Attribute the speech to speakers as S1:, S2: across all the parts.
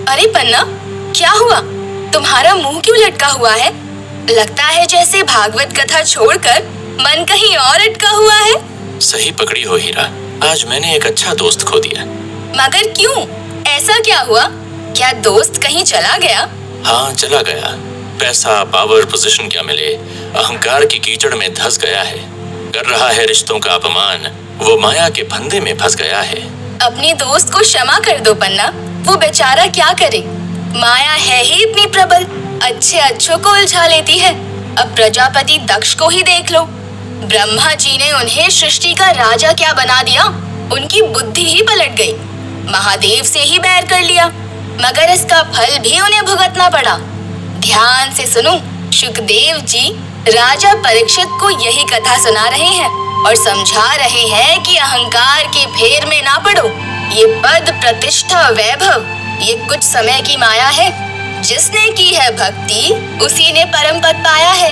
S1: अरे पन्ना, क्या हुआ? तुम्हारा मुंह क्यों लटका हुआ है? लगता है जैसे भागवत कथा छोड़कर मन कहीं और अटका हुआ है।
S2: सही पकड़ी हो हीरा, आज मैंने एक अच्छा दोस्त खो दिया।
S1: मगर क्यों? ऐसा क्या हुआ? क्या दोस्त कहीं चला गया?
S2: हाँ, चला गया। पैसा, पावर, पोजीशन क्या मिले, अहंकार की कीचड़ में धंस गया है। कर रहा है रिश्तों का अपमान, वो माया के फंदे में फंस गया है।
S1: अपने दोस्त को क्षमा कर दो पन्ना, वो बेचारा क्या करे। माया है ही इतनी प्रबल, अच्छे अच्छों को उलझा लेती है। अब प्रजापति दक्ष को ही देख लो। ब्रह्मा जी ने उन्हें सृष्टि का राजा क्या बना दिया, उनकी बुद्धि ही पलट गई। महादेव से ही बैर कर लिया, मगर इसका फल भी उन्हें भुगतना पड़ा। ध्यान से सुनो, शुकदेव जी राजा परीक्षित को यही कथा सुना रहे हैं और समझा रहे हैं कि अहंकार के फेर में ना पड़ो। ये पद, प्रतिष्ठा, वैभव, ये कुछ समय की माया है। जिसने की है भक्ति, उसी ने परम पद पाया है।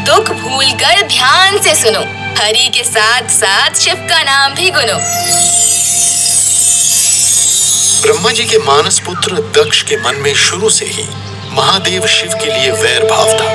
S1: दुख भूलकर ध्यान से सुनो, हरि के साथ साथ शिव का नाम भी गुनो।
S3: ब्रह्मा जी के मानस पुत्र दक्ष के मन में शुरू से ही महादेव शिव के लिए वैर भाव था,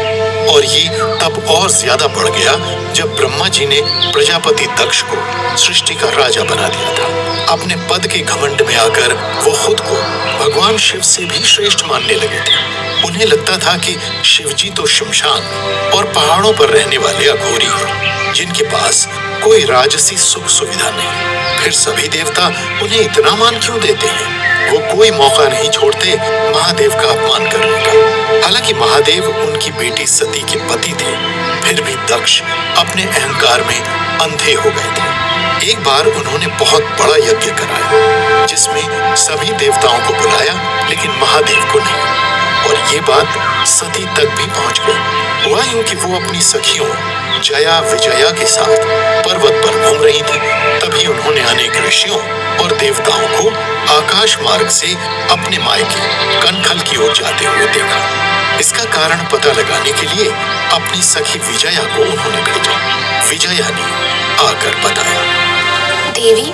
S3: और ये तब और ज्यादा बढ़ गया जब ब्रह्मा जी ने प्रजापति दक्ष को सृष्टि का राजा बना दिया था। अपने पद के घमंड में आकर वो खुद को भगवान शिव से भी श्रेष्ठ मानने लगे थे। उन्हें लगता था कि शिव जी तो शमशान और पहाड़ों पर रहने वाले अघोरी हैं, जिनके पास कोई राजसी सुख सुविधा नहीं। फिर सभी देवता उन्हें इतना मान क्यों देते हैं? वो कोई मौका नहीं छोड़ते महादेव का अपमान करने का। हालांकि महादेव उनकी बेटी सती के पति थे, फिर भी दक्ष अपने अहंकार में अंधे हो गए थे। एक बार उन्होंने बहुत बड़ा यज्ञ कराया, जिसमें सभी देवताओं को बुलाया, लेकिन महादेव को नहीं। और ये बात सती तक भी पहुंच गई। हुआ यूं कि वो अपनी सखियों जया, विजया के साथ पर्वत पर घूम रही थी। तभी उन्होंने अनेक ऋषियों और देवताओं को आकाश मार्ग से अपने मायके कनखल की ओर जाते हुए देखा। इसका कारण पता लगाने के लिए अपनी सखी विजया को उन्होंने भेजा। विजया ने आकर बताया,
S1: देवी,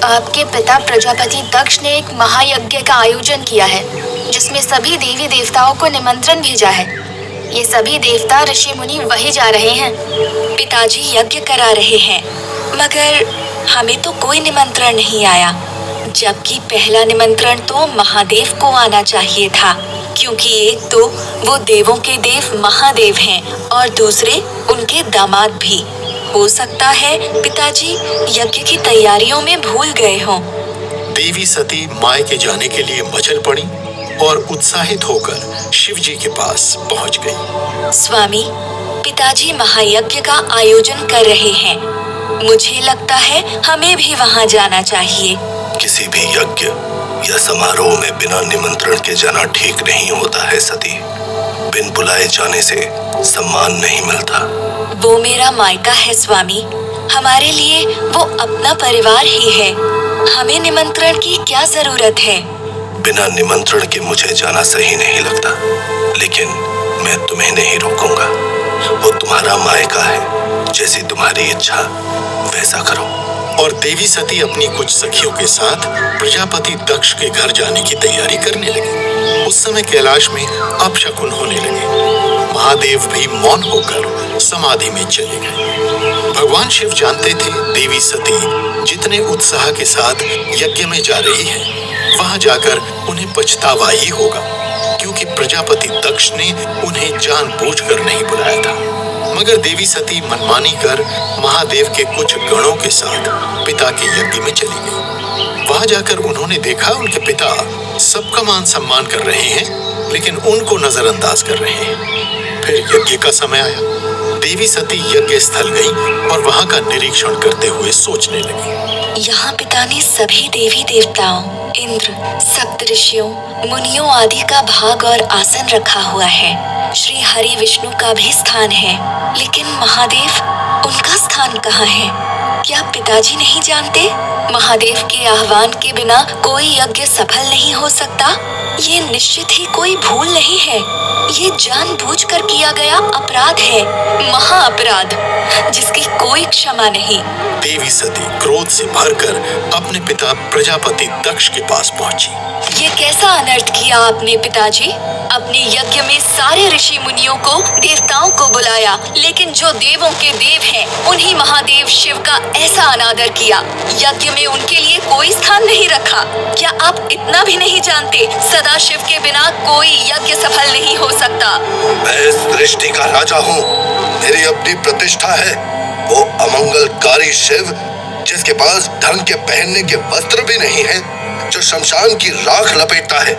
S1: आपके पिता प्रजापति दक्ष ने एक महायज्ञ का आयोजन किया है, जिसमें सभी देवी देवताओं को निमंत्रण भेजा है। ये सभी देवता, ऋषि मुनि वही जा रहे हैं। पिताजी यज्ञ करा रहे हैं, मगर हमें तो कोई निमंत्रण नहीं आया, जबकि पहला निमंत्रण तो महादेव को आना चाहिए था, क्योंकि एक तो वो देवों के देव महादेव हैं और दूसरे उनके दामाद भी। हो सकता है पिताजी यज्ञ की तैयारियों में भूल गए हों।
S3: देवी सती मायके जाने के लिए मचल पड़ी और उत्साहित होकर शिव जी के पास पहुंच गई।
S1: स्वामी, पिताजी महायज्ञ का आयोजन कर रहे हैं। मुझे लगता है हमें भी वहां जाना चाहिए।
S4: किसी भी यज्ञ या समारोह में बिना निमंत्रण के जाना ठीक नहीं होता है सती। बिन बुलाए जाने से सम्मान नहीं मिलता।
S1: वो मेरा मायका है स्वामी, हमारे लिए वो अपना परिवार ही है। हमें निमंत्रण की क्या जरूरत है?
S4: बिना निमंत्रण के मुझे जाना सही नहीं लगता, लेकिन मैं तुम्हें नहीं रोकूंगा। वो तुम्हारा मायका है, जैसी तुम्हारी इच्छा वैसा करो।
S3: और देवी सती अपनी कुछ सखियों के साथ प्रजापति दक्ष के घर जाने की तैयारी करने लगी। उस समय कैलाश में अपशकुन होने लगे। महादेव भी मौन होकर समाधि में चले गए। भगवान शिव जानते थे देवी सती जितने उत्साह के साथ यज्ञ में जा रही है, वहां जाकर उन्हें पछतावा ही होगा, क्योंकि प्रजापति दक्ष ने उन्हें जानबूझकर नहीं बुलाया था। मगर देवी सती मनमानी कर महादेव के कुछ गणों के साथ पिता के यज्ञ में चली गई। वहां जाकर उन्होंने देखा उनके पिता सबका मान सम्मान कर रहे हैं, लेकिन उनको नजरअंदाज कर रहे हैं। फिर यज्ञ का समय आया। देवी सती यज्ञ स्थल गई और वहां का निरीक्षण करते हुए सोचने लगी।
S1: यहाँ पिता ने सभी देवी देवताओं, इंद्र, सप्तऋषियों, मुनियों आदि का भाग और आसन रखा हुआ है। श्री हरि विष्णु का भी स्थान है, लेकिन महादेव, उनका स्थान कहाँ है? क्या पिताजी नहीं जानते? महादेव के आह्वान के बिना कोई यज्ञ सफल नहीं हो सकता। ये निश्चित ही कोई भूल नहीं है। ये जानबूझकर किया गया अपराध है, महा अपराध, जिसकी कोई क्षमा नहीं।
S3: देवी सती क्रोध से भरकर अपने पिता प्रजापति दक्ष के पास पहुंची।
S1: ये कैसा अनर्थ किया आपने पिताजी? अपने यज्ञ में सारे ऋषि मुनियों को, देवताओं को बुलाया, लेकिन जो देवों के देव हैं, उन्हीं महादेव शिव का ऐसा अनादर किया। यज्ञ में उनके लिए कोई स्थान नहीं रखा। क्या आप इतना भी नहीं जानते? सदाशिव के बिना कोई यज्ञ सफल नहीं हो सकता।
S4: मैं इस सृष्टि का राजा हूँ, मेरी अपनी प्रतिष्ठा है। वो अमंगलकारी शिव, जिसके पास ढंग के पहनने के वस्त्र भी नहीं है, जो शमशान की राख लपेटता है,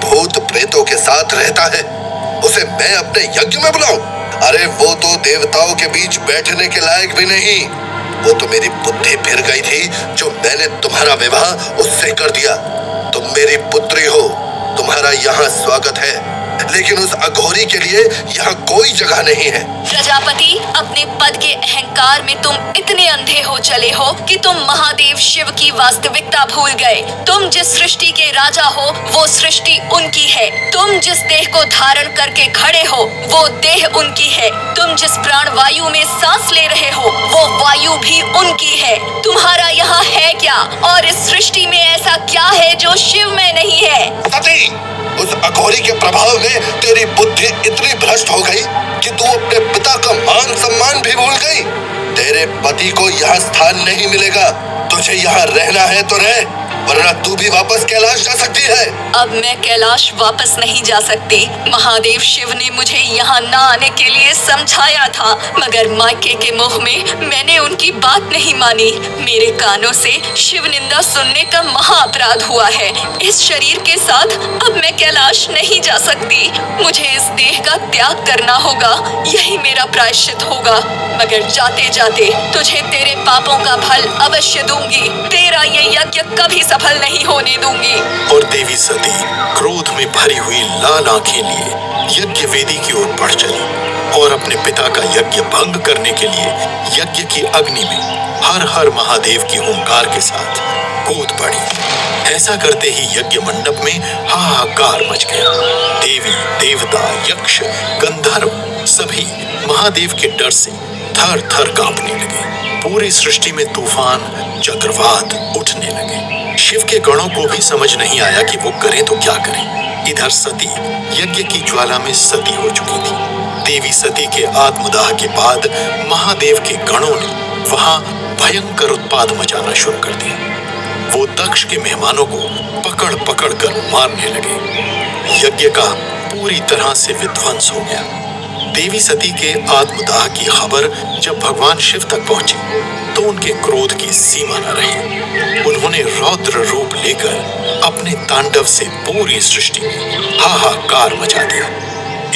S4: भूत प्रेतों के साथ रहता है, उसे मैं अपने यज्ञ में बुलाऊं? अरे वो तो देवताओं के बीच बैठने के लायक भी नहीं। वो तो मेरी बुद्धि फिर गई थी जो मैंने तुम्हारा विवाह उससे कर दिया। तुम मेरी पुत्री हो, तुम्हारा यहाँ स्वागत है, लेकिन उस अघोरी के लिए यहाँ कोई जगह नहीं है।
S1: प्रजापति, अपने पद के अहंकार में तुम इतने अंधे हो चले हो कि तुम महादेव शिव की वास्तविकता भूल गए। तुम जिस सृष्टि के राजा हो, वो सृष्टि उनकी है। तुम जिस देह को धारण करके खड़े हो, वो देह उनकी है। तुम जिस प्राण वायु में सांस ले रहे हो, वो वायु भी उनकी है। तुम्हारा यहाँ है क्या? और इस सृष्टि में ऐसा क्या है जो शिव में नहीं है?
S4: सती, उस अघोरी के प्रभाव में तेरी बुद्धि इतनी भ्रष्ट हो गई कि तू अपने पिता का मान सम्मान भी भूल गई। तेरे पति को यहाँ स्थान नहीं मिलेगा। तुझे यहाँ रहना है तो रह, वरना तू भी वापस कैलाश जा सकती है।
S1: अब मैं कैलाश वापस नहीं जा सकती। महादेव शिव ने मुझे यहाँ न आने के लिए समझाया था, मगर मायके के मोह में मैंने उनकी बात नहीं मानी। मेरे कानों से शिव निंदा सुनने का महा अपराध हुआ है। इस शरीर के साथ अब मैं कैलाश नहीं जा सकती। मुझे इस देह का त्याग करना होगा, यही मेरा प्रायश्चित होगा। मगर जाते जाते तुझे तेरे पापों का फल अवश्य दूंगी। तेरा ये यज्ञ कभी सफल नहीं होने दूंगी।
S3: और देवी सती क्रोध में भरी हुई लाल आंखें लिए यज्ञ वेदी की ओर बढ़ चली और अपने पिता का यज्ञ भंग करने के लिए यज्ञ की अग्नि में हर हर महादेव की हुंकार के साथ कूद पड़ी। ऐसा करते ही यज्ञ मंडप में हाहाकार मच गया। देवी, देवता, यक्ष, गंधर्व सभी महादेव के डर से थर थर कांपने लगे। पूरी सृष्टि में तूफान, चक्रवात उठने लगे। शिव के गणों को भी समझ नहीं आया कि वो करें तो क्या करें। इधर सती यज्ञ की ज्वाला में सती हो चुकी थी। देवी सती के आत्मदाह के बाद महादेव के गणों ने वहां भयंकर उत्पात मचाना शुरू कर दिया। वो दक्ष के मेहमानों को पकड़ पकड़ कर मारने लगे। यज्ञ का पूरी तरह से विध्वंस हो गया। देवी सती के आत्मदाह की खबर जब भगवान शिव तक पहुंची तो उनके क्रोध की सीमा न रही। उन्होंने रौद्र रूप लेकर अपने तांडव से पूरी सृष्टि में हाहाकार मचा दिया।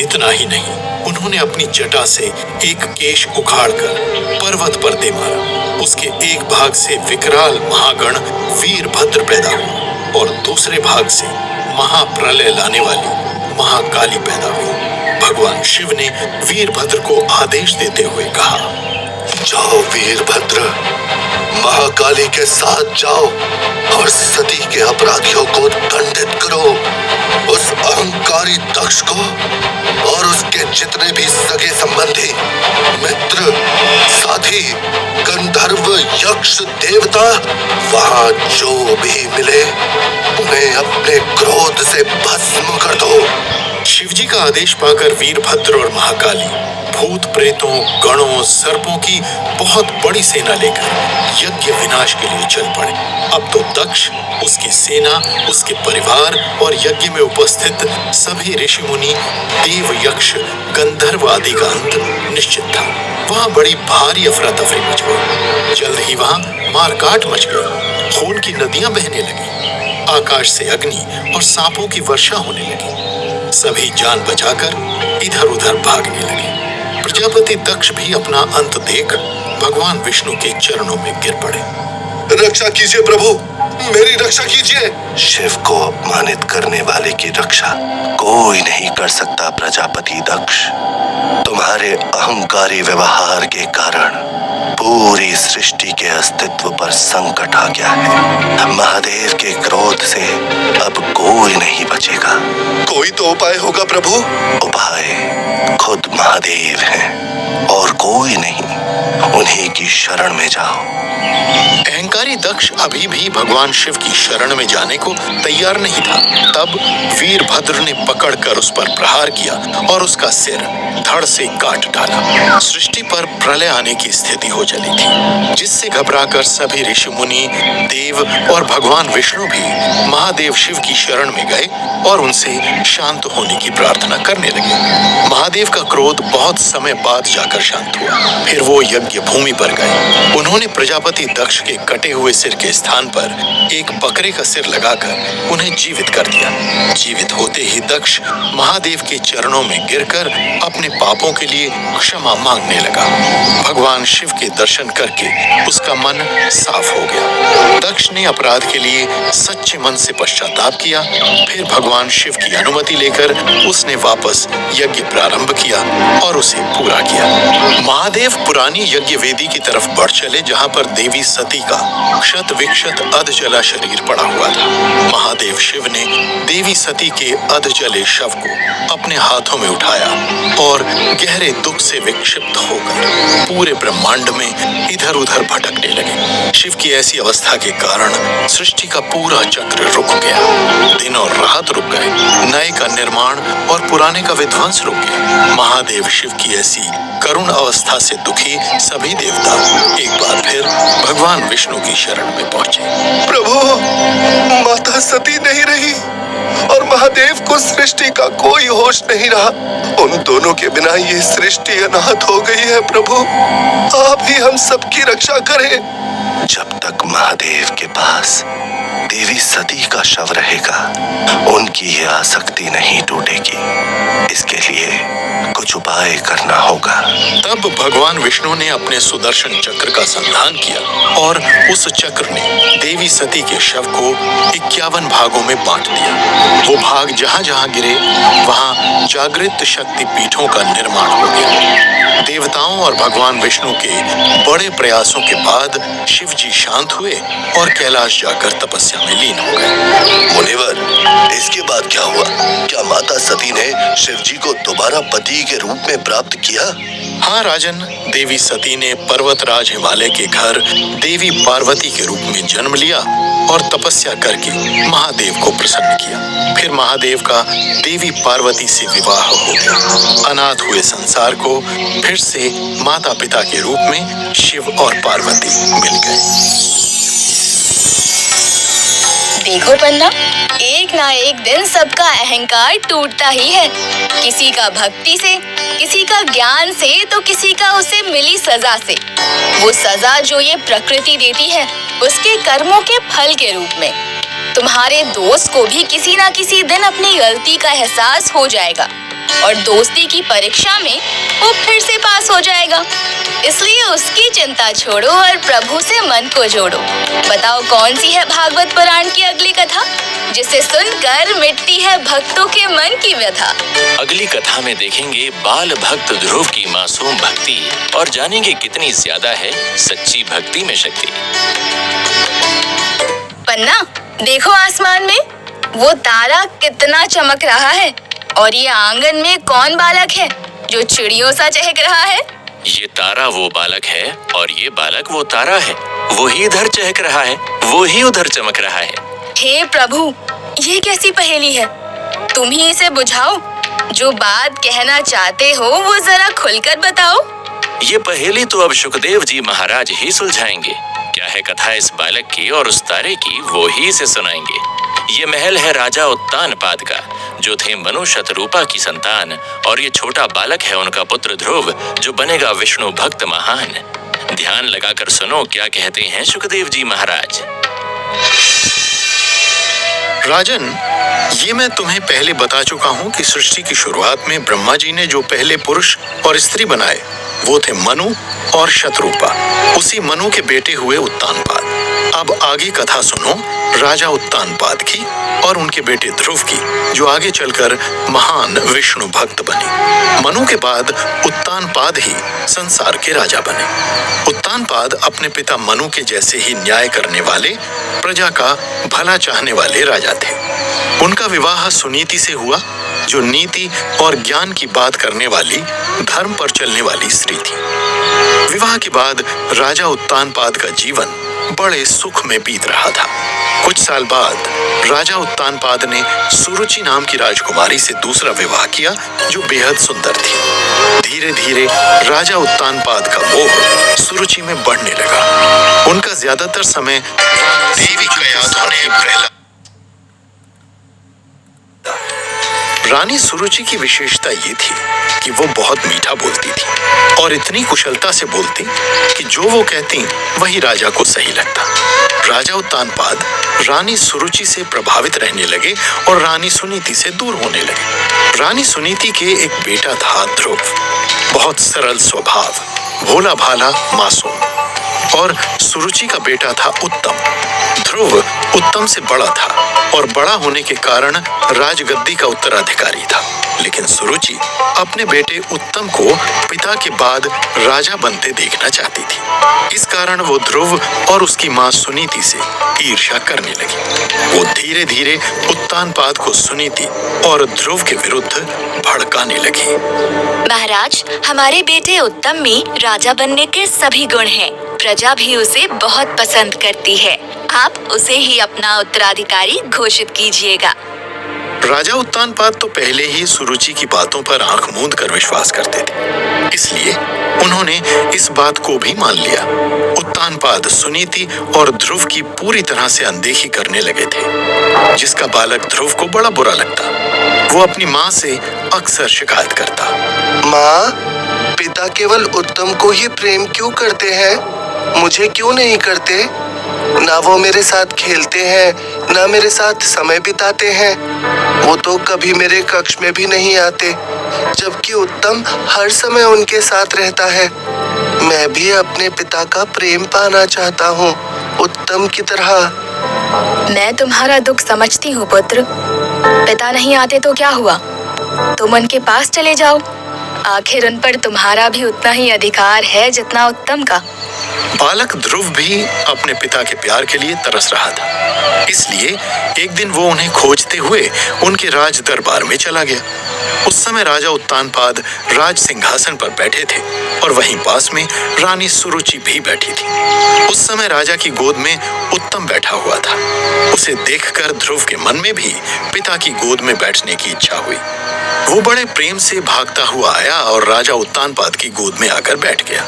S3: इतना ही नहीं, उन्होंने अपनी जटा से एक केश उखाड़कर पर्वत पर दे मारा। उसके एक भाग से विकराल महागण वीरभद्र पैदा हुआ और दूसरे भाग से महाप्रलय लाने वाली महाकाली पैदा हुई। भगवान शिव ने वीरभद्र को आदेश देते हुए कहा,
S4: जाओ वीरभद्र, महाकाली के साथ जाओ और सती के अपराधियों को दंडित करो। उस अहंकारी दक्ष को और उसके जितने भी सगे संबंधी, मित्र, साथी, गंधर्व, यक्ष, देवता, वहां जो भी मिले उन्हें अपने क्रोध से भस्म कर दो।
S3: शिवजी का आदेश पाकर वीरभद्र और महाकाली भूत प्रेतों, गणों, सर्पों की बहुत बड़ी सेना लेकर यज्ञ विनाश के लिए चल पड़े। अब तो दक्ष, उसकी सेना, उसके परिवार और यज्ञ में उपस्थित सभी ऋषि मुनि, देव, यक्ष, गंधर्व आदि का अंत निश्चित था। वहां बड़ी भारी अफरा तफरी मच गई। जल्द ही वहां मारकाट मच गई। खून की नदियां बहने लगी। आकाश से अग्नि और सांपों की वर्षा होने लगी। सभी जान बचाकर इधर उधर भागने लगे। प्रजापति दक्ष भी अपना अंत देख भगवान विष्णु के चरणों में गिर पड़े।
S4: रक्षा कीजिए प्रभु, मेरी रक्षा कीजिए। शिव को अपमानित करने वाले की रक्षा कोई नहीं कर सकता प्रजापति दक्ष। तुम्हारे अहंकारी व्यवहार के कारण पूरी सृष्टि के अस्तित्व पर संकट आ गया है। महादेव के क्रोध से अब कोई नहीं बचेगा। कोई तो उपाय होगा प्रभु। उपाय खुद महादेव हैं और कोई नहीं। उन्हीं की शरण में जाओ।
S3: अहंकारी दक्ष अभी भी भगवान शिव की शरण में जाने को तैयार नहीं था। तब वीरभद्र ने पकड़कर उस पर प्रहार किया और उसका सिर धड़ से काट डाला। सृष्टि पर प्रलय आने की स्थिति हो चली थी, जिससे घबराकर सभी ऋषि मुनि, देव और भगवान विष्णु भी महादेव शिव की शरण में गए और उनसे शांत होने की प्रार्थना करने लगे। महादेव का क्रोध बहुत समय बाद जाकर शांत हुआ। फिर वो यज्ञ भूमि पर गए। उन्होंने प्रजापति दक्ष के कटे हुए सिर के स्थान पर एक बकरे का सिर लगाकर उन्हें जीवित कर दिया। जीवित होते ही दक्ष महादेव के चरणों में गिरकर अपने पापों के लिए क्षमा मांगने लगा। भगवान शिव के दर्शन करके उसका मन साफ हो गया। दक्ष ने अपराध के लिए सच्चे मन से पश्चाताप किया। फिर भगवान शिव की अनुमति लेकर उसने वापस यज्ञ प्रारंभ किया और उसे पूरा किया। महादेव पुरानी यज्ञ वेदी की तरफ बढ़ चले, जहाँ पर देवी सती का क्षत विक्षत अधजला शरीर पड़ा हुआ था। महादेव शिव ने देवी सती के अधजले शव को अपने हाथों में उठाया और गहरे दुख से विक्षिप्त होकर पूरे ब्रह्मांड में इधर उधर भटकने लगे। शिव की ऐसी अवस्था के कारण सृष्टि का पूरा चक्र रुक गया। दिन और रात रुक गए। नए का निर्माण और पुराने का विध्वंस रुक गया। महादेव शिव की ऐसी करुण अवस्था से दुखी सभी देवता एक बार फिर भगवान विष्णु की शरण में पहुंचे।
S4: प्रभु, माता सती नहीं रही और महादेव को सृष्टि का कोई होश नहीं रहा। उन दोनों के बिना ये सृष्टि अनाथ हो गई है। प्रभु, आप ही हम सबकी रक्षा करें। जब तक महादेव के पास देवी सती का शव रहेगा, उनकी ये आसक्ति नहीं टूटेगी। इसके लिए कुछ उपाय करना होगा।
S3: तब भगवान विष्णु ने अपने सुदर्शन चक्र का संधान किया और उस चक्र ने देवी सती के शव को 51 भागों में बांट दिया। वो भाग जहाँ जहाँ गिरे वहाँ जागृत शक्ति पीठों का निर्माण हो गया। देवताओं और भगवान विष्णु के बड़े प्रयासों के बाद शिव जी शांत हुए और कैलाश जाकर तपस्या में लीन हो गए।
S4: मुनिवर, इसके बाद क्या हुआ? क्या माता सती ने शिव जी को दोबारा पति के रूप में प्राप्त किया?
S3: हाँ राजन, देवी सती ने पर्वतराज हिमालय के घर देवी पार्वती के रूप में जन्म लिया और तपस्या करके महादेव को प्रसन्न किया। फिर महादेव का देवी पार्वती से विवाह हो गया। अनाथ हुए संसार को फिर से माता पिता के रूप में शिव और पार्वती मिल गए।
S1: देखो पन्ना, एक ना एक दिन सबका अहंकार टूटता ही है। किसी का भक्ति से, किसी का ज्ञान से, तो किसी का उसे मिली सजा से। वो सजा जो ये प्रकृति देती है, उसके कर्मों के फल के रूप में। तुम्हारे दोस्त को भी किसी ना किसी दिन अपनी गलती का एहसास हो जाएगा और दोस्ती की परीक्षा में वो फिर से पास हो जाएगा। इसलिए उसकी चिंता छोड़ो और प्रभु से मन को जोड़ो। बताओ कौन सी है भागवत पुराण की अगली कथा, जिसे सुनकर मिटती है भक्तों के मन की व्यथा।
S2: अगली कथा में देखेंगे बाल भक्त ध्रुव की मासूम भक्ति और जानेंगे कितनी ज्यादा है सच्ची भक्ति में शक्ति।
S1: पन्ना, देखो आसमान में वो तारा कितना चमक रहा है। और ये आंगन में कौन बालक है जो चिड़ियों सा चहक रहा है?
S2: ये तारा वो बालक है और ये बालक वो तारा है। वो ही इधर चहक रहा है, वो ही उधर चमक रहा है।
S1: हे प्रभु, ये कैसी पहेली है? तुम ही इसे बुझाओ। जो बात कहना चाहते हो वो जरा खुलकर बताओ।
S2: ये पहेली तो अब शुकदेव जी महाराज ही सुलझाएंगे। क्या है कथा इस बालक की और उस तारे की, वो ही इसे सुनाएंगे। ये महल है राजा उत्तानपाद का, जो थे मनु शतरूपा की संतान, और ये छोटा बालक है उनका पुत्र ध्रुव, जो बनेगा विष्णु भक्त महान। ध्यान लगाकर सुनो क्या कहते हैं शुकदेव जी महाराज।
S3: राजन, ये मैं तुम्हें पहले बता चुका हूँ कि सृष्टि की शुरुआत में ब्रह्मा जी ने जो पहले पुरुष और स्त्री बनाए वो थे मनु और शतरूपा। उसी मनु के बेटे हुए उत्तानपाद। अब आगे कथा सुनो राजा उत्तानपाद की और उनके बेटे ध्रुव की, जो आगे चलकर महान विष्णु भक्त बने। मनु के बाद उत्तानपाद ही संसार के राजा बने। उत्तानपाद अपने पिता मनु के जैसे ही न्याय करने वाले, प्रजा का भला चाहने वाले राजा थे। उनका विवाह सुनीति से हुआ, जो नीति और ज्ञान की बात करने वाली, धर्म पर चलने वाली स्त्री थी। विवाह के बाद राजा उत्तानपाद का जीवन बड़े सुख में बीत रहा था। कुछ साल बाद राजा उत्तानपाद ने सुरुचि नाम की राजकुमारी से दूसरा विवाह किया, जो बेहद सुंदर थी। धीरे धीरे राजा उत्तानपाद का मोह सुरुचि में बढ़ने लगा। उनका ज्यादातर समय देवी कयाधों ने प्रहलाद। रानी सुरुचि की विशेषता ये थी कि वो बहुत मीठा बोलती थी और इतनी कुशलता से बोलती कि जो वो कहती वही राजा को सही लगता। राजा उत्तानपाद रानी सुरुचि से प्रभावित रहने लगे और रानी सुनीति से दूर होने लगे। रानी सुनीति के एक बेटा था ध्रुव, बहुत सरल स्वभाव, भोला भाला, मासूम। और सुरुचि का बेटा था उत्तम। ध्रुव उत्तम से बड़ा था और बड़ा होने के कारण राजगद्दी का उत्तराधिकारी था, लेकिन सुरुचि अपने बेटे उत्तम को पिता के बाद राजा बनते देखना चाहती थी। इस कारण वो ध्रुव और उसकी मां सुनीति से ईर्ष्या करने लगी। वो धीरे धीरे उत्तानपाद को सुनीति और ध्रुव के विरुद्ध भड़काने लगी।
S1: महाराज, हमारे बेटे उत्तम में राजा बनने के सभी गुण हैं। प्रजा भी उसे बहुत पसंद करती है। आप उसे ही अपना उत्तराधिकारी घोषित कीजिएगा।
S3: राजा उत्तानपाद तो पहले ही सुरुचि की बातों पर आंख मूंद कर विश्वास करते थे, इसलिए उन्होंने इस बात को भी मान लिया। उत्तानपाद सुनीति और ध्रुव की पूरी तरह से अनदेखी करने लगे थे, जिसका बालक ध्रुव को बड़ा बुरा लगता। वो अपनी माँ से अक्सर शिकायत करता।
S4: माँ, पिता केवल उत्तम को ही प्रेम क्यों करते हैं? मुझे क्यों नहीं करते? ना वो मेरे साथ खेलते हैं, ना मेरे साथ समय बिताते हैं। वो तो कभी मेरे कक्ष में भी नहीं आते, जबकि उत्तम हर समय उनके साथ रहता है। मैं भी अपने पिता का प्रेम पाना चाहता हूँ, उत्तम की तरह।
S1: मैं तुम्हारा दुख समझती हूँ पुत्र। पिता नहीं आते तो क्या हुआ? तुम उनके पास चले जाओ। आखिर उन पर तुम्हारा भी उतना ही अधिकार है जितना उत्तम का।
S3: बालक ध्रुव भी अपने पिता के प्यार के लिए तरस रहा था, इसलिए एक दिन वो उन्हें खोजते हुए उनके राज दरबार में चला गया। उस समय राजा उत्तानपाद राज सिंहासन पर बैठे थे और वहीं पास में रानी सुरुचि भी बैठी थी। उस समय राजा की गोद में उत्तम बैठा हुआ था। उसे देखकर ध्रुव के मन में भी पिता की गोद में बैठने की इच्छा हुई। वो बड़े प्रेम से भागता हुआ आया और राजा उत्तानपाद की गोद में आकर बैठ गया।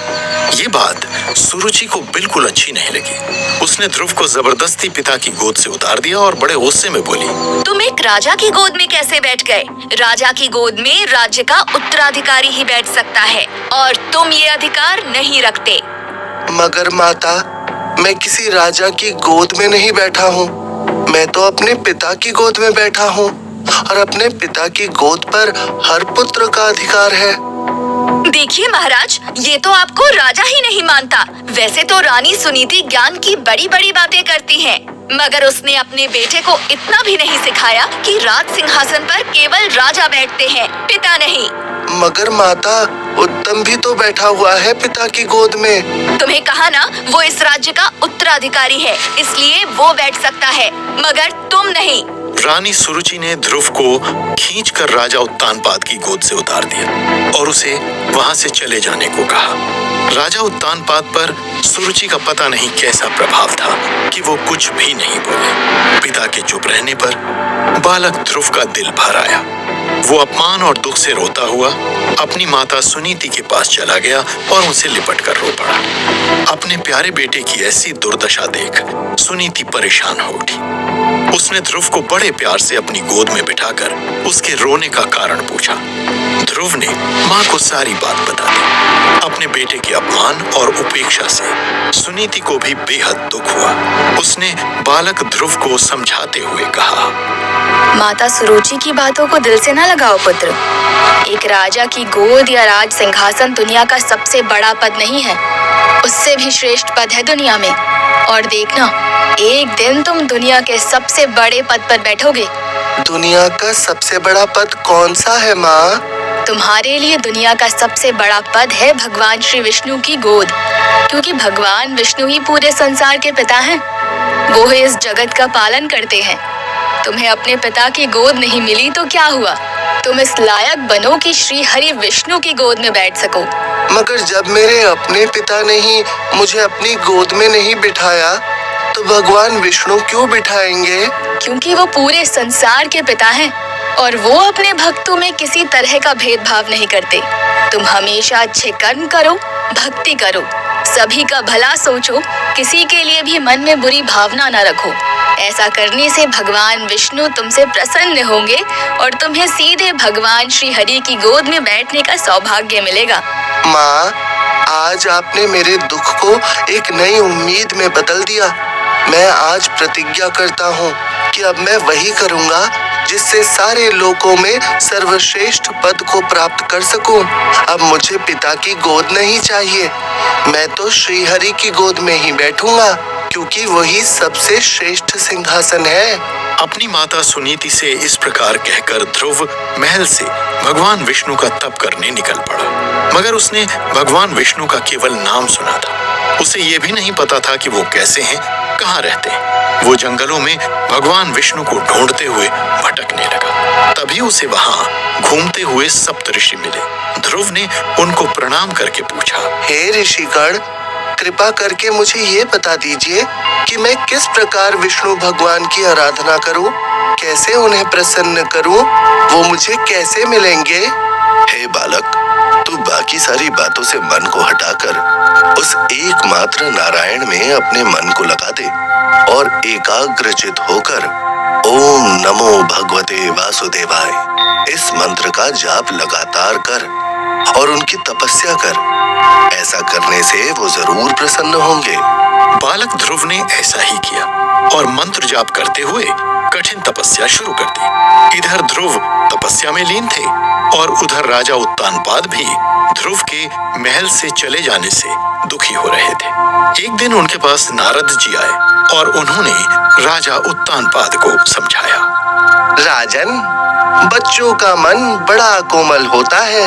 S3: ये बात सुरुचि को बिल्कुल अच्छी नहीं लगी। उसने ध्रुव को जबरदस्ती पिता की गोद से उतार दिया और बड़े गुस्से में बोली,
S1: तुम एक राजा की गोद में कैसे बैठ गए? राजा की गोद में राज्य का उत्तराधिकारी ही बैठ सकता है और तुम ये अधिकार नहीं रखते।
S4: मगर माता, मैं किसी राजा की गोद में नहीं बैठा हूँ। मैं तो अपने पिता की गोद में बैठा हूँ और अपने पिता की गोद पर हर पुत्र का अधिकार है।
S1: देखिए महाराज, ये तो आपको राजा ही नहीं मानता। वैसे तो रानी सुनीति ज्ञान की बड़ी बड़ी बातें करती है, मगर उसने अपने बेटे को इतना भी नहीं सिखाया कि राज सिंहासन पर केवल राजा बैठते हैं, पिता नहीं।
S4: मगर माता, उत्तम भी तो बैठा हुआ है पिता की गोद में।
S1: तुम्हें कहा ना, वो इस राज्य का उत्तराधिकारी है, इसलिए वो बैठ सकता है, मगर तुम नहीं।
S3: रानी सुरुचि ने ध्रुव को खींचकर राजा उत्तानपाद की गोद से उतार दिया और उसे वहां से चले जाने को कहा। राजा उत्तानपाद पर सुरुचि का पता नहीं कैसा प्रभाव था कि वो कुछ भी नहीं बोले। पिता के चुप रहने पर बालक ध्रुव का दिल भर आया। वो अपमान और दुख से रोता हुआ अपनी माता सुनीति के पास चला गया और उनसे लिपट कर रो पड़ा। अपने प्यारे बेटे की ऐसी दुर्दशा देख सुनीति परेशान हो उठी। उसने ध्रुव को बड़े प्यार से अपनी गोद में बिठाकर उसके रोने का कारण पूछा। ध्रुव ने माँ को सारी बात बता दी। अपने बेटे के अपमान और उपेक्षा से सुनीति को भी बेहद दुख हुआ। उसने बालक ध्रुव को समझाते हुए कहा,
S1: माता सुरुचि की बातों को दिल से ना लगाओ पुत्र। एक राजा की गोद या राज सिंहासन दुनिया का सबसे बड़ा पद नहीं है, उससे भी श्रेष्ठ पद है दुनिया में। और देखना, एक दिन तुम दुनिया के सबसे बड़े पद पर बैठोगे।
S5: दुनिया का सबसे बड़ा पद कौन सा है माँ?
S1: तुम्हारे लिए दुनिया का सबसे बड़ा पद है भगवान श्री विष्णु की गोद, क्योंकि भगवान विष्णु ही पूरे संसार के पिता हैं। वो ही इस जगत का पालन करते हैं। तुम्हें अपने पिता की गोद नहीं मिली तो क्या हुआ, तुम इस लायक बनो कि श्री हरि विष्णु की गोद में बैठ सको।
S5: मगर जब मेरे अपने पिता ने ही मुझे अपनी गोद में नहीं बिठाया तो भगवान विष्णु क्यों बिठाएंगे?
S1: क्योंकि वो पूरे संसार के पिता हैं और वो अपने भक्तों में किसी तरह का भेदभाव नहीं करते। तुम हमेशा अच्छे कर्म करो, भक्ति करो, सभी का भला सोचो, किसी के लिए भी मन में बुरी भावना न रखो। ऐसा करने से भगवान विष्णु तुमसे प्रसन्न होंगे और तुम्हें सीधे भगवान श्री हरि की गोद में बैठने का सौभाग्य मिलेगा।
S5: माँ, आज आपने मेरे दुख को एक नई उम्मीद में बदल दिया। मैं आज प्रतिज्ञा करता हूँ कि अब मैं वही करूँगा जिससे सारे लोकों में सर्वश्रेष्ठ पद को प्राप्त कर सकूं। अब मुझे पिता की गोद नहीं चाहिए, मैं तो श्री हरि की गोद में ही बैठूंगा, क्योंकि वही सबसे श्रेष्ठ सिंहासन है।
S3: अपनी माता सुनीति से इस प्रकार कहकर ध्रुव महल से भगवान विष्णु का तप करने निकल पड़ा। मगर उसने भगवान विष्णु का केवल नाम सुना था, उसे ये भी नहीं पता था कि वो कैसे हैं, कहाँ रहते हैं। वो जंगलों में भगवान विष्णु को ढूंढते हुए भटकने लगा। तभी उसे वहां घूमते हुए सप्तऋषि मिले। ध्रुव ने उनको प्रणाम करके पूछा,
S5: हे ऋषिगण, कृपा करके मुझे ये बता दीजिए कि मैं किस प्रकार विष्णु भगवान की आराधना करूं, कैसे उन्हें प्रसन्न करूं, वो मुझे कैसे मिलेंगे?
S4: हे बालक, तू बाकी सारी बातों से मन को हटाकर उस एकमात्र नारायण में अपने मन को लगा दे और एकाग्रचित होकर ओम नमो भगवते वासुदेवाय इस मंत्र का जाप लगातार कर और उनकी तपस्या कर। ऐसा करने से वो जरूर प्रसन्न होंगे।
S3: बालक ध्रुव ने ऐसा ही किया और मंत्र जाप करते हुए कठिन तपस्या शुरू कर दी। इधर ध्रुव तपस्या में लीन थे और उधर राजा उत्तानपाद भी ध्रुव के महल से चले जाने से दुखी हो रहे थे। एक दिन उनके पास नारद जी आए और उन्होंने राजा उत्तानपाद को समझाया।
S5: राजन, बच्चों का मन बड़ा कोमल होता है।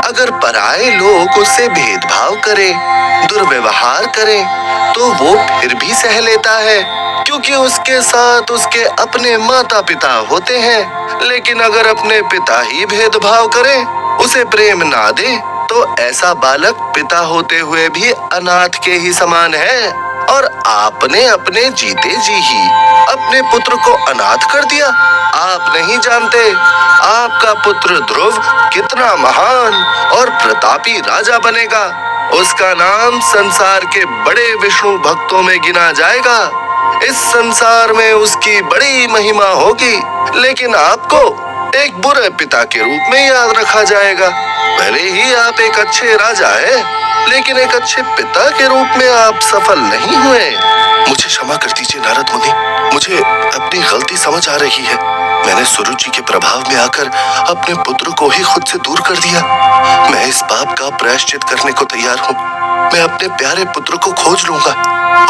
S5: अगर पराये लोग उससे भेदभाव करें, दुर्व्यवहार करें, तो वो फिर भी सह लेता है, क्योंकि उसके साथ उसके अपने माता पिता होते हैं। लेकिन अगर अपने पिता ही भेदभाव करें, उसे प्रेम ना दे, तो ऐसा बालक पिता होते हुए भी अनाथ के ही समान है। और आपने अपने जीते जी ही अपने पुत्र को अनाथ कर दिया। आप नहीं जानते आपका पुत्र ध्रुव कितना महान और प्रतापी राजा बनेगा। उसका नाम संसार के बड़े विष्णु भक्तों में गिना जाएगा। इस संसार में उसकी बड़ी महिमा होगी, लेकिन आपको एक बुरे पिता के रूप में याद रखा जाएगा। भले ही आप एक अच्छे राजा हैं, लेकिन एक अच्छे पिता के रूप में आप सफल नहीं हुए।
S4: मुझे क्षमा कर दीजिए नारद मुनि, मुझे अपनी गलती समझ आ रही है। मैंने सुरुचि के प्रभाव में आकर अपने पुत्र को ही खुद से दूर कर दिया। मैं इस पाप का प्रायश्चित करने को तैयार हूँ। मैं अपने प्यारे पुत्र को खोज लूंगा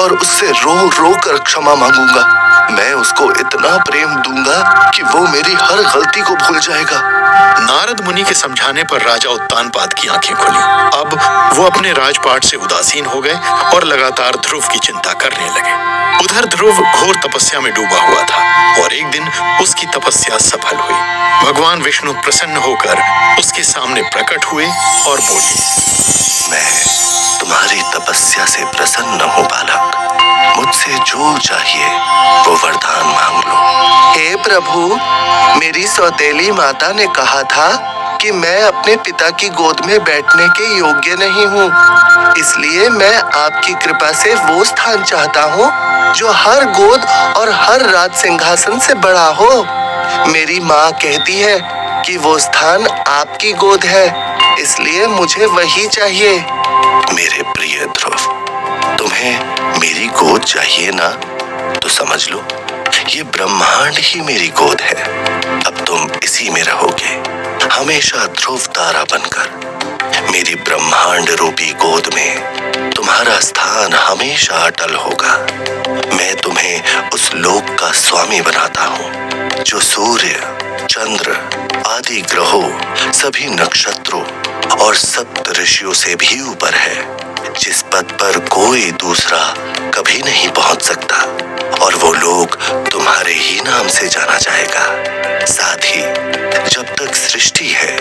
S4: और उससे रो रो कर क्षमा मांगूंगा। मैं उसको इतना प्रेम दूंगा कि वो मेरी हर गलती को भूल जाएगा।
S3: नारद मुनि के समझाने पर राजा उत्तानपाद की आंखें खुली। अब वो अपने राजपाट से उदासीन हो गए और लगातार ध्रुव की चिंता करने लगे। उधर ध्रुव घोर तपस्या में डूबा हुआ था और एक दिन उसकी तपस्या सफल हुई। भगवान विष्णु प्रसन्न होकर उसके सामने प्रकट हुए और बोले,
S4: मैं तुम्हारी तपस्या से प्रसन्न हूँ बालक।
S5: मुझसे जो चाहिए वो वरदान मांग लो। हे प्रभु, मेरी सौतेली माता ने कहा था कि मैं अपने पिता की गोद में बैठने के योग्य नहीं हूँ, इसलिए मैं आपकी कृपा से वो स्थान चाहता हूँ जो हर गोद और हर राज सिंहासन से बड़ा हो। मेरी माँ कहती है कि वो स्थान आपकी गोद है, इसलिए मुझे वही चाहिए। मेरे प्रिय ध्रुव, तुम्हें मेरी गोद चाहिए ना, तो समझ लो ये ब्रह्मांड ही मेरी गोद है। अब तुम इसी में रहोगे, हमेशा ध्रुव तारा बनकर। मेरी ब्रह्मांड रूपी गोद में तुम्हारा स्थान हमेशा अटल होगा। मैं तुम्हें उस लोक का स्वामी बनाता हूँ जो सूर्य, चंद्र आदि ग्रहों, सभी नक्षत्रों और सप्त ऋषियों से भी ऊपर है, जिस पद पर कोई दूसरा कभी नहीं पहुंच सकता, और वो लोग तुम्हारे ही नाम से जाना जाएगा। साथ ही जब तक सृष्टि है,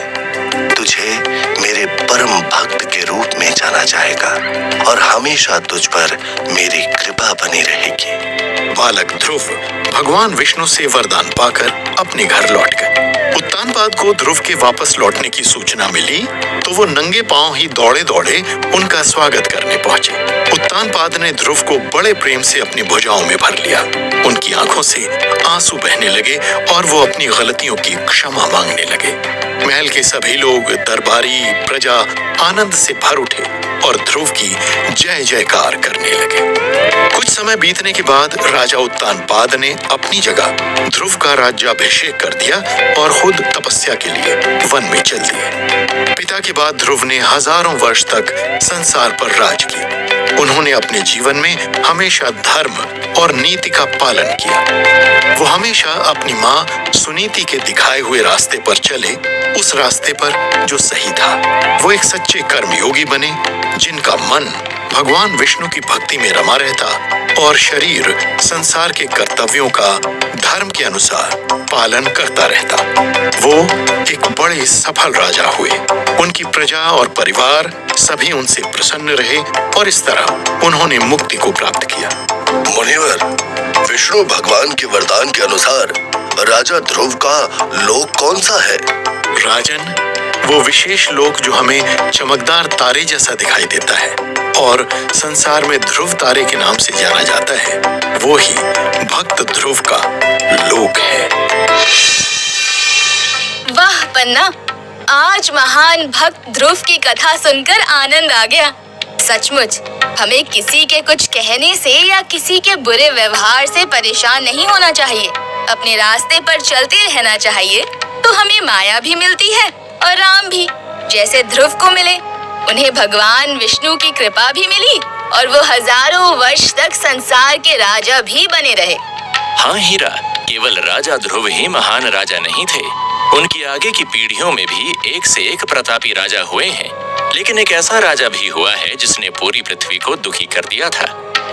S5: तुझे मेरे परम भक्त के रूप में जाना जाएगा और हमेशा तुझ पर मेरी कृपा बनी रहेगी।
S3: बालक ध्रुव भगवान विष्णु से वरदान पाकर अपने घर लौट गए। उत्तानपाद को ध्रुव के वापस लौटने की सूचना मिली तो वो नंगे पांव ही दौड़े दौड़े उनका स्वागत करने पहुंचे। उत्तानपाद ने ध्रुव को बड़े प्रेम से अपनी भुजाओं में भर लिया। उनकी आंखों से आंसू बहने लगे और वो अपनी गलतियों की क्षमा मांगने लगे। महल के सभी लोग, दरबारी, प्रजा आनंद से भर उठे और ध्रुव की जय जयकार करने लगे। कुछ समय बीतने के बाद राजा उत्तानपाद ने अपनी जगह ध्रुव का राज्याभिषेक कर दिया और खुद तपस्या के लिए वन में चल दिए। पिता के बाद ध्रुव ने हजारों वर्ष तक संसार पर राज किया। उन्होंने अपने जीवन में हमेशा धर्म और नीति का पालन किया। वो हमेशा अपनी माँ सुनीति के दिखाए हुए रास्ते पर चले, उस रास्ते पर जो सही था। वो एक सच्चे कर्मयोगी बने जिनका मन भगवान विष्णु की भक्ति में रमा रहता और शरीर संसार के कर्तव्यों का धर्म के अनुसार पालन करता रहता। वो एक बड़े सफल राजा हुए। उनकी प्रजा और परिवार सभी उनसे प्रसन्न रहे और इस तरह उन्होंने मुक्ति को प्राप्त किया।
S4: मुनिवर, विष्णु भगवान के वरदान के अनुसार राजा ध्रुव का लोक कौन सा है?
S3: राजन, वो विशेष लोक जो हमें चमकदार तारे जैसा दिखाई देता है और संसार में ध्रुव तारे के नाम से जाना जाता है, वो ही भक्त ध्रुव का लोक है।
S1: वाह पन्ना, आज महान भक्त ध्रुव की कथा सुनकर आनंद आ गया। सचमुच हमें किसी के कुछ कहने से या किसी के बुरे व्यवहार से परेशान नहीं होना चाहिए। अपने रास्ते पर चलते रहना चाहिए तो हमें माया भी मिलती है और राम भी, जैसे ध्रुव को मिले। उन्हें भगवान विष्णु की कृपा भी मिली और वो हजारों वर्ष तक संसार के राजा भी बने रहे।
S2: हाँ हीरा, केवल राजा ध्रुव ही महान राजा नहीं थे। उनकी आगे की पीढ़ियों में भी एक से एक प्रतापी राजा हुए हैं। लेकिन एक ऐसा राजा भी हुआ है जिसने पूरी पृथ्वी को दुखी कर दिया था,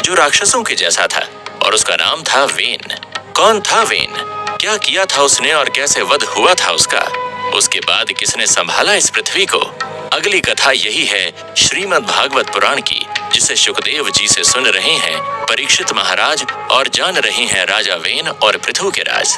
S2: जो राक्षसों के जैसा था, और उसका नाम था वेन। कौन था वेन? क्या किया था उसने और कैसे वध हुआ था उसका? उसके बाद किसने संभाला इस पृथ्वी को? अगली कथा यही है श्रीमद् भागवत पुराण की, जिसे शुकदेव जी से सुन रहे हैं परीक्षित महाराज और जान रहे हैं राजा वेन और पृथु के राज।